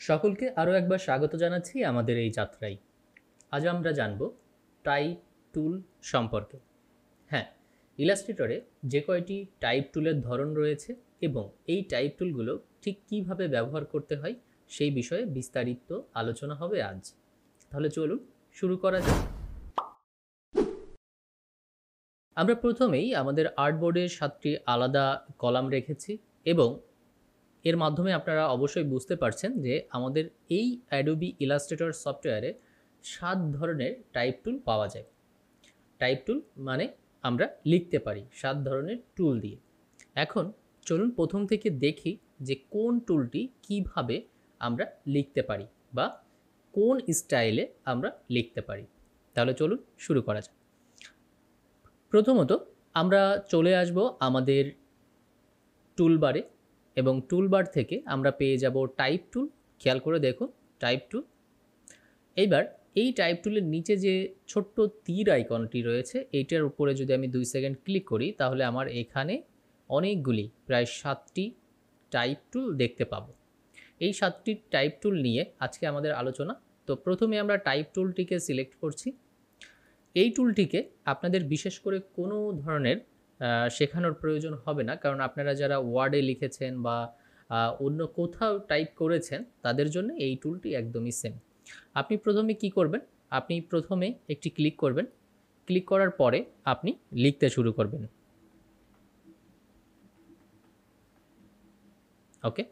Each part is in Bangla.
সকলকে আরও একবার স্বাগত জানাচ্ছি আমাদের এই যাত্রায়। আজ আমরা জানব টাইপ টুল সম্পর্কে। হ্যাঁ, ইলাস্ট্রেটরে যে কয়টি টাইপ টুলের ধরন রয়েছে এবং এই টাইপ টুলগুলো ঠিক কীভাবে ব্যবহার করতে হয় সেই বিষয়ে বিস্তারিত আলোচনা হবে আজ। তাহলে চলুন শুরু করা যাক। আমরা প্রথমেই আমাদের আর্টবোর্ডে 7টি আলাদা কলাম রেখেছি এবং এর মাধ্যমে আপনারা অবশ্যই বুঝতে পারছেন যে আমাদের এই অ্যাডোবি ইলাস্ট্রেটর সফটওয়্যারে 7 ধরনের টাইপ টুল পাওয়া যায়। টাইপ টুল মানে আমরা লিখতে পারি 7 ধরনের টুল দিয়ে। এখন চলুন প্রথম থেকে দেখি যে কোন টুলটি কিভাবে আমরা লিখতে পারি বা কোন স্টাইলে আমরা লিখতে পারি। তাহলে চলুন শুরু করা যাক। প্রথমত আমরা চলে আসব আমাদের টুলবারে এবং টুলবার থেকে আমরা পেয়ে যাব টাইপ টুল। খেয়াল করে দেখুন টাইপ টুল। এইবার এই টাইপ টুলের নিচে যে ছোট্ট তীর আইকনটি রয়েছে এইটার উপরে যদি আমি 2 সেকেন্ড ক্লিক করি তাহলে আমার এখানে অনেকগুলি প্রায় 7টি টাইপ টুল দেখতে পাবো। এই 7টি টাইপ টুল নিয়ে আজকে আমাদের আলোচনা। তো প্রথমে আমরা টাইপ টুলটিকে সিলেক্ট করছি। এই টুলটিকে আপনাদের বিশেষ করে কোনো ধরনের শেখানোর প্রয়োজন হবে না, কারণ আপনারা যারা ওয়ার্ডে লিখেছেন বা অন্য কোথাও টাইপ করেছেন তাদের জন্য এই টুলটি একদমই সেম। আপনি প্রথমে কি করবেন, আপনি প্রথমে একটি ক্লিক করবেন। ক্লিক করার পরে আপনি লিখতে শুরু করবেন। ওকে,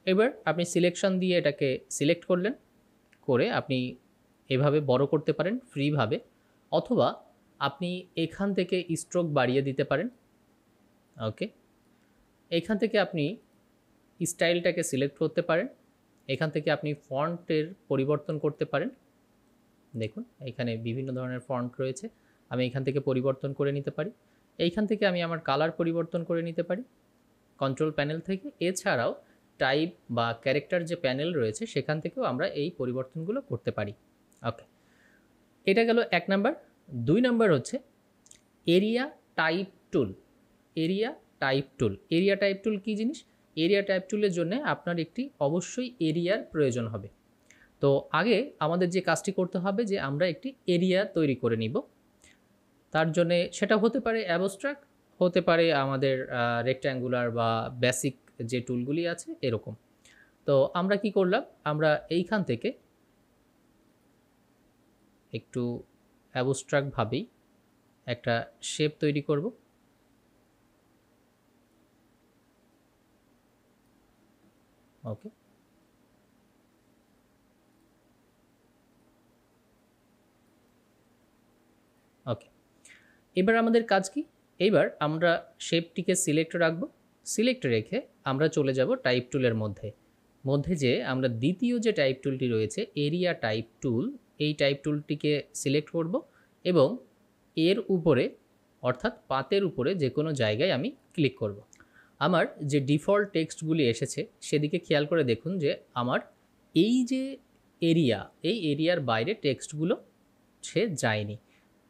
এবার আপনি সিলেকশন দিয়ে এটাকে সিলেক্ট করলেন, করে আপনি এভাবে বড় করতে পারেন ফ্রিভাবে, অথবা আপনি এখান থেকে স্ট্রোক বাড়িয়ে দিতে পারেন। ওকে, এখান থেকে আপনি স্টাইলটাকে সিলেক্ট করতে পারেন। এখান থেকে আপনি ফন্টের পরিবর্তন করতে পারেন। দেখুন এখানে বিভিন্ন ধরনের ফন্ট রয়েছে, আমি এখান থেকে পরিবর্তন করে নিতে পারি। এইখান থেকে আমি আমার কালার পরিবর্তন করে নিতে পারি কন্ট্রোল প্যানেল থেকে। এছাড়াও টাইপ বা ক্যারেক্টার যে প্যানেল রয়েছে সেখান থেকেও আমরা এই পরিবর্তনগুলো করতে পারি। ওকে, এটা গেল 1 নাম্বার। 2 নাম্বার হচ্ছে area type tool. Area type tool, area type tool কী জিনিস? এরিয়া টাইপ টুলের জন্য আপনার একটি অবশ্যই এরিয়ার প্রয়োজন হবে। তো আগে আমাদের যে কাজটি করতে হবে যে আমরা একটি এরিয়া তৈরি করে নিব। তার জন্যে সেটা হতে পারে অ্যাবস্ট্রাক্ট, হতে পারে আমাদের রেক্ট্যাঙ্গুলার বা বেসিক যে টুলগুলি আছে এরকম। তো আমরা কি করলাম, আমরা এইখান থেকে একটু অ্যাবস্ট্রাক্টভাবেই একটা শেপ তৈরি করব। ওকে, ওকে, এবার আমাদের কাজ কি? এইবার আমরা শেপটিকে সিলেক্ট রাখবো। সিলেক্ট রেখে আমরা চলে যাব টাইপ টুলের মধ্যে যে আমরা দ্বিতীয় যে টাইপ টুলটি রয়েছে এরিয়া টাইপ টুল, এই টাইপ টুলটিকে সিলেক্ট করব এবং এর উপরে অর্থাৎ পাতের উপরে যে কোনো জায়গায় আমি ক্লিক করব। আমার যে ডিফল্ট টেক্সটগুলি এসেছে সেদিকে খেয়াল করে দেখুন যে আমার এই যে এরিয়া, এই এরিয়ার বাইরে টেক্সটগুলো সে যায়নি।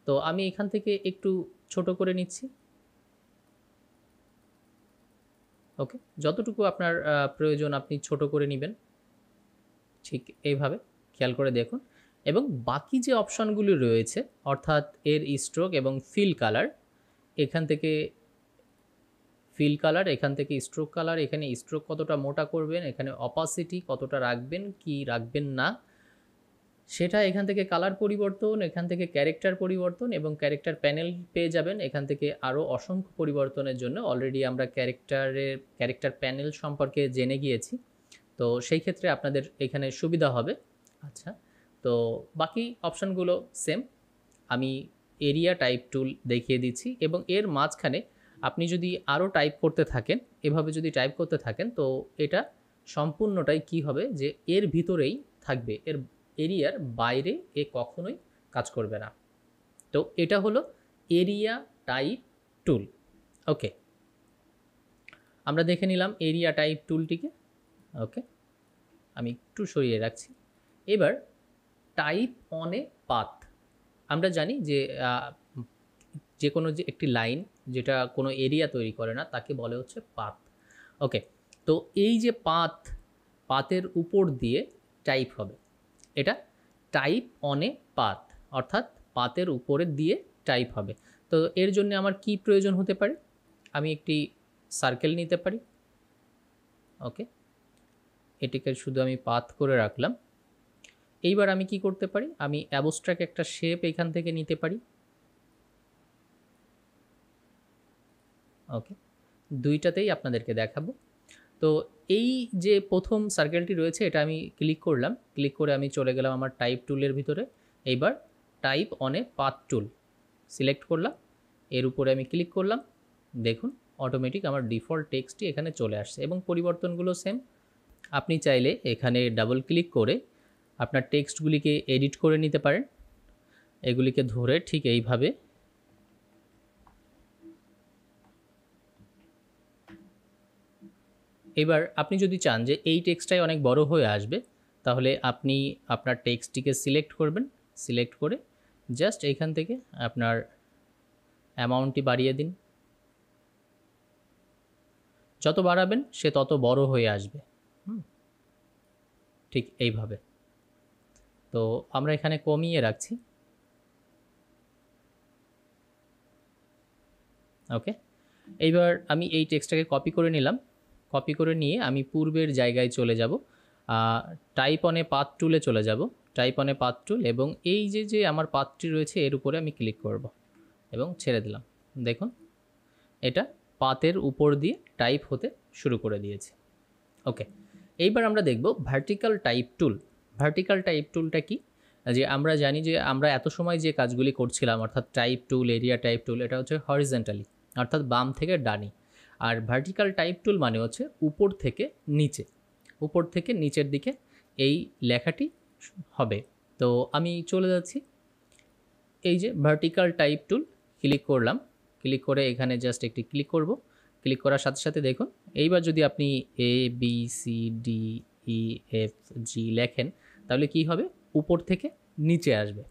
তো আমি এখান থেকে একটু ছোট করে নিচ্ছি। ওকে, যতটুকু আপনার প্রয়োজন আপনি ছোট করে নেবেন, ঠিক এইভাবে খেয়াল করে দেখুন। এবং বাকি যে অপশানগুলি রয়েছে অর্থাৎ এর স্ট্রোক এবং ফিল কালার, এখান থেকে ফিল কালার, এখান থেকে স্ট্রোক কালার, এখানে স্ট্রোক কতটা মোটা করবেন, এখানে অপাসিটি কতটা রাখবেন কি রাখবেন না সেটা, এখান থেকে কালার পরিবর্তন, এখান থেকে ক্যারেক্টার পরিবর্তন এবং ক্যারেক্টার প্যানেল পেয়ে যাবেন। এখান থেকে আরও অসংখ্য পরিবর্তনের জন্য অলরেডি আমরা ক্যারেক্টার প্যানেল সম্পর্কে জেনে গিয়েছি, তো সেই ক্ষেত্রে আপনাদের এখানে সুবিধা হবে। আচ্ছা, তো বাকি অপশানগুলো সেম। আমি এরিয়া টাইপ টুল দেখিয়ে দিচ্ছি এবং এর মাঝখানে আপনি যদি আরও টাইপ করতে থাকেন, এভাবে যদি টাইপ করতে থাকেন তো এটা সম্পূর্ণটাই কি হবে যে এর ভিতরেই থাকবে, এর এরিয়ার বাইরে এ কখনোই কাজ করবে না। তো এটা হলো এরিয়া টাইপ টুল। ওকে, আমরা দেখে নিলাম এরিয়া টাইপ টুলটিকে। ওকে, আমি একটু সরিয়ে রাখছি। এবার টাইপ অন এ পাথ। আমরা জানি যে কোনো যে একটি লাইন যেটা কোনো এরিয়া তৈরি করে না তাকে বলে হচ্ছে পাথ। ওকে, তো এই যে পাথ পাতের উপর দিয়ে টাইপ হবে। এটা টাইপ অন এ পাত, অর্থাৎ পাতের উপরের দিয়ে টাইপ হবে। তো এর জন্য আমার কি প্রয়োজন হতে পারে? আমি একটি সার্কেল নিতে পারি। ওকে, এটিকে শুধু আমি পাথ করে রাখলাম। এইবার আমি কি করতে পারি? আমি অ্যাবস্ট্রাক্ট একটা শেপ এখান থেকে নিতে পারি। ওকে, দুইটাতেই আপনাদেরকে দেখাবো। তো এই যে প্রথম সার্কেলটি রয়েছে এটা আমি ক্লিক করলাম, ক্লিক করে আমি চলে গেলাম আমার টাইপ টুলের ভিতরে। এইবার type on a path tool select করলাম, এর উপরে আমি ক্লিক করলাম। দেখুন অটোমেটিক আমার ডিফল্ট টেক্সটটি এখানে চলে আসছে এবং পরিবর্তনগুলো সেম। আপনি চাইলে এখানে ডাবল ক্লিক করে আপনার টেক্সটগুলিকে এডিট করে নিতে পারেন। এগুলিকে ধরে ঠিক এইভাবে এবার আপনি যদি চান যে এই টেক্সটটাই অনেক বড় হয়ে আসবে, তাহলে আপনি আপনার টেক্সটটিকে সিলেক্ট করবেন, সিলেক্ট করে জাস্ট এইখান থেকে আপনার অ্যামাউন্টটি বাড়িয়ে দিন। যত বাড়াবেন সে তত বড় হয়ে আসবে, ঠিক এইভাবে। তো আমরা এখানে কমিয়ে রাখছি। ওকে, এইবার আমি এই টেক্সটটাকে কপি করে নিলাম। কপি করে নিয়ে আমি পূর্বের জায়গায় চলে যাব, টাইপ অন এ পাথ টুলে চলে যাব, টাইপ অন এ পাথ টুল, এবং এই যে আমার পাথটি রয়েছে এর উপরে আমি ক্লিক করব এবং ছেড়ে দিলাম। দেখুন এটা পাতের উপর দিয়ে টাইপ হতে শুরু করে দিয়েছে। ওকে, এইবার আমরা দেখব ভার্টিক্যাল টাইপ টুল। ভার্টিক্যাল টাইপ টুলটা কি? যে আমরা জানি যে আমরা এত সময় যে কাজগুলি করছিলাম, অর্থাৎ টাইপ টুল, এরিয়া টাইপ টুল, এটা হচ্ছে হরিজন্টালি, অর্থাৎ বাম থেকে ডানি। আর ভার্টিক্যাল টাইপ টুল মানে হচ্ছে উপর থেকে নিচে, উপর থেকে নিচের দিকে এই লেখাটি হবে। তো আমি চলে যাচ্ছি, এই যে ভার্টিক্যাল টাইপ টুল ক্লিক করলাম, ক্লিক করে এখানে জাস্ট একটি ক্লিক করব। ক্লিক করার সাথে সাথে দেখুন এইবার যদি আপনি ABCDEFG লেখেন তাহলে কি হবে? উপর থেকে নিচে আসবে।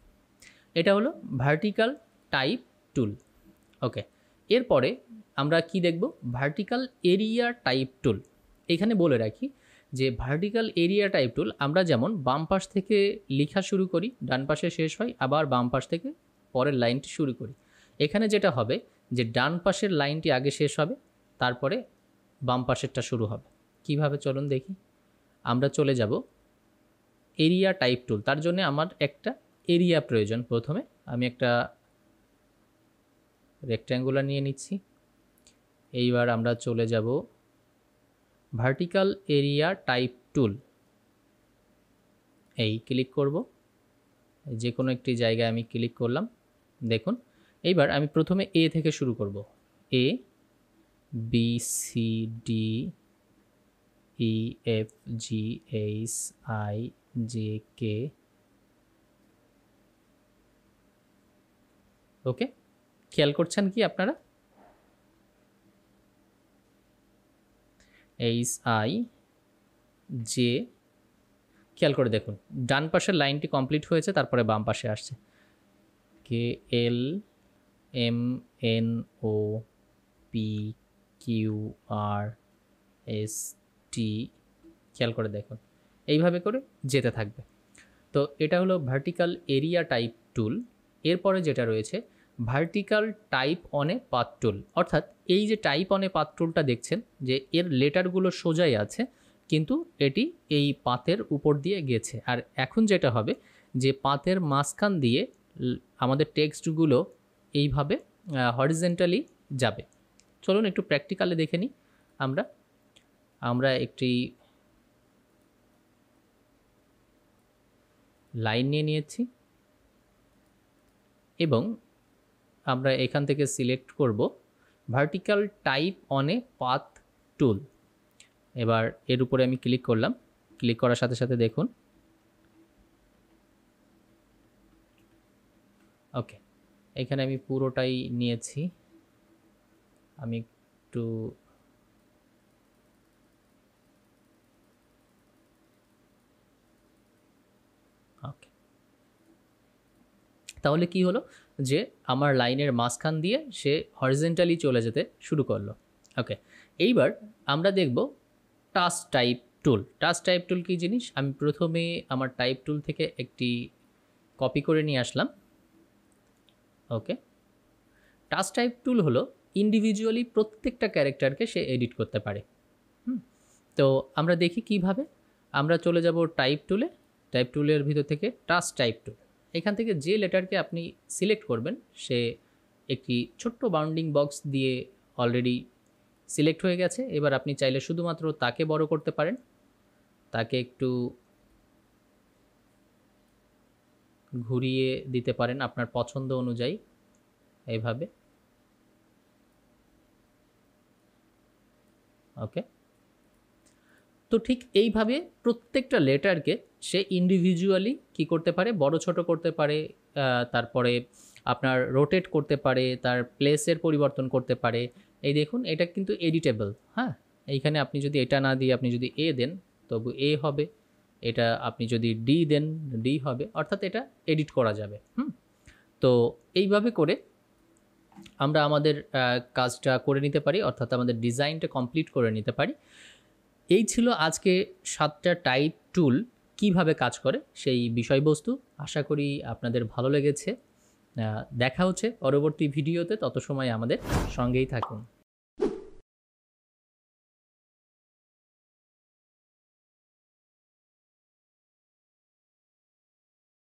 এটা হলো ভার্টিক্যাল টাইপ টুল। ওকে, এরপরে আমরা কি দেখব? ভার্টিক্যাল এরিয়া টাইপ টুল। এখানে বলে রাখি যে ভার্টিক্যাল এরিয়া টাইপ টুল আমরা যেমন বাম পাশ থেকে লেখা শুরু করি, ডান পাশে শেষ হয়, আবার বাম পাশ থেকে পরের লাইনটি শুরু করি। এখানে যেটা হবে যে ডান পাশের লাইনটি আগে শেষ হবে, তারপরে বাম পাশেরটা শুরু হবে। কিভাবে চলুন দেখি। আমরা চলে যাব এরিয়া টাইপ টুল। তার জন্য আমার একটা এরিয়া প্রয়োজন। প্রথমে আমি একটা রেক্ট্যাঙ্গুলার নিয়ে নিচ্ছি। এইবার আমরা চলে যাব ভার্টিক্যাল এরিয়া টাইপ টুল, এই ক্লিক করব, যে কোনো একটি জায়গায় আমি ক্লিক করলাম। দেখুন এইবার আমি প্রথমে এ থেকে শুরু করব, ABCDEFGHIJK। ওকে, খেয়াল করছেন কি আপনারা? HIJ, খেয়াল করে দেখুন ডান পাশের লাইনটি কমপ্লিট হয়েছে, তারপরে বাম পাশে আসছে KLMNOPQRST। খেয়াল করে দেখুন এইভাবে করে যেতে থাকবে। তো এটা হলো ভার্টিক্যাল এরিয়া টাইপ টুল। এরপরে যেটা রয়েছে vertical type on a path টুল, অর্থাৎ এই যে টাইপ অন এ পাথ টুলটা দেখছেন যে এর লেটারগুলো সোজাই আছে, কিন্তু এটি এই পাতের উপর দিয়ে গেছে। আর এখন যেটা হবে যে পাতের মাঝখান দিয়ে আমাদের টেক্সটগুলো এইভাবে হরিজন্টালি যাবে। চলুন একটু প্র্যাকটিক্যালি দেখে নিই। আমরা একটি লাইন নিয়ে নিয়েছি এবং আমরা এখান থেকে সিলেক্ট করব vertical type on a path টুল। এবার এর উপরে আমি ক্লিক করলাম, ক্লিক করার সাথে সাথে দেখুন ওকে, এখানে আমি পুরোটাই নিয়েছি। আমি একটু ওকে, তাহলে কি হলো যে আমার লাইনের মাঝখান দিয়ে সে হরিজন্টালি চলে যেতে শুরু করলো। ওকে, এইবার আমরা দেখব task type tool. Touch type tool কী জিনিস? আমি প্রথমে আমার টাইপ টুল থেকে একটি কপি করে নিয়ে আসলাম। ওকে, টাচ টাইপ টুল হলো ইন্ডিভিজুয়ালি প্রত্যেকটা ক্যারেক্টারকে সে এডিট করতে পারে। তো আমরা দেখি কিভাবে। আমরা চলে যাব টাইপ টুলে। টাইপ টুলের ভিতর থেকে টাচ টাইপ টুল, এখান থেকে যে লেটারকে আপনি সিলেক্ট করবেন সে একটি ছোট্ট বাউন্ডিং বক্স দিয়ে অলরেডি সিলেক্ট হয়ে গেছে। এবার আপনি চাইলে শুধুমাত্র তাকে বড় করতে পারেন, তাকে একটু ঘুরিয়ে দিতে পারেন আপনার পছন্দ অনুযায়ী এইভাবে। ওকে, তো ঠিক এইভাবে প্রত্যেকটা লেটারকে সে ইন্ডিভিজুয়ালি কি করতে পারে, বড় ছোট করতে পারে, তারপরে আপনার রোটেট করতে পারে, তার প্লেসের পরিবর্তন করতে পারে। এই দেখুন, এটা কিন্তু এডিটেবল। হ্যাঁ, এইখানে আপনি যদি এটা না দিয়ে আপনি যদি এ দেন তবু এ হবে, এটা আপনি যদি ডি দেন ডি হবে, অর্থাৎ এটা এডিট করা যাবে। তো এইভাবে করে আমরা আমাদের কাজটা করে নিতে পারি, অর্থাৎ আমাদের ডিজাইনটা কমপ্লিট করে নিতে পারি। এই ছিল আজকে 7টা টাইপ টুল কিভাবে কাজ করে সেই বিষয়বস্তু। আশা করি আপনাদের ভালো লেগেছে। দেখা হচ্ছে পরবর্তী ভিডিওতে, তত সময় আমাদের সঙ্গেই থাকুন।